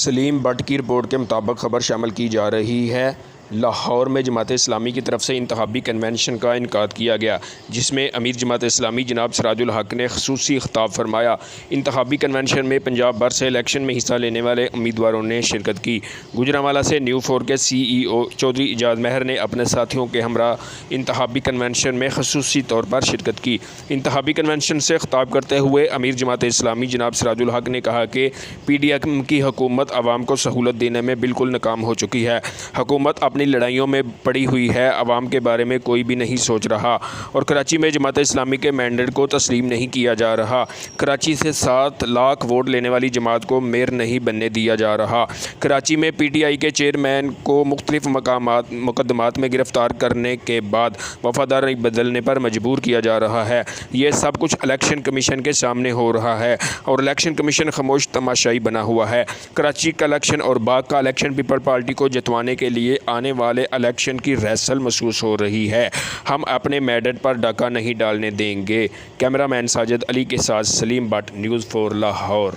سلیم but کی report کے مطابق خبر شامل کی جا رہی ہے۔ لاہور میں جماعت اسلامی کی طرف سے انتخابی کنونشن کا انعقاد کیا گیا، جس میں امیر جماعت اسلامی جناب سراج الحق نے خصوصی خطاب فرمایا۔ انتخابی کنونشن میں پنجاب بھر سے الیکشن میں حصہ لینے والے امیدواروں نے شرکت کی۔ گوجرانوالہ سے نیو 4 کے CEO چودھری اعجاز مہر نے اپنے ساتھیوں کے ہمراہ انتخابی کنونشن میں خصوصی طور پر شرکت کی۔ انتخابی کنونشن سے خطاب کرتے ہوئے امیر جماعت اسلامی جناب سراج الحق نے کہا کہ PDM کی حکومت عوام کو سہولت دینے میں بالکل ناکام ہو چکی ہے۔ حکومت اپنی لڑائیوں میں پڑی ہوئی ہے، عوام کے بارے میں کوئی بھی نہیں سوچ رہا، اور کراچی میں جماعت اسلامی کے مینڈیٹ کو تسلیم نہیں کیا جا رہا۔ کراچی سے 7 لاکھ ووٹ لینے والی جماعت کو میئر نہیں بننے دیا جا رہا۔ کراچی میں PTI کے چیئرمین کو مختلف مقدمات میں گرفتار کرنے کے بعد وفاداری بدلنے پر مجبور کیا جا رہا ہے۔ یہ سب کچھ الیکشن کمیشن کے سامنے ہو رہا ہے، اور الیکشن کمیشن خاموش تماشائی بنا ہوا ہے۔ کراچی کا الیکشن اور باغ کا الیکشن پیپل پارٹی کو جتوانے کے لیے آنے والے الیکشن کی ریہرسل محسوس ہو رہی ہے۔ ہم اپنے مینڈیٹ پر ڈاکہ نہیں ڈالنے دیں گے۔ کیمرہ مین ساجد علی کے ساتھ سلیم بٹ، نیوز 4 لاہور۔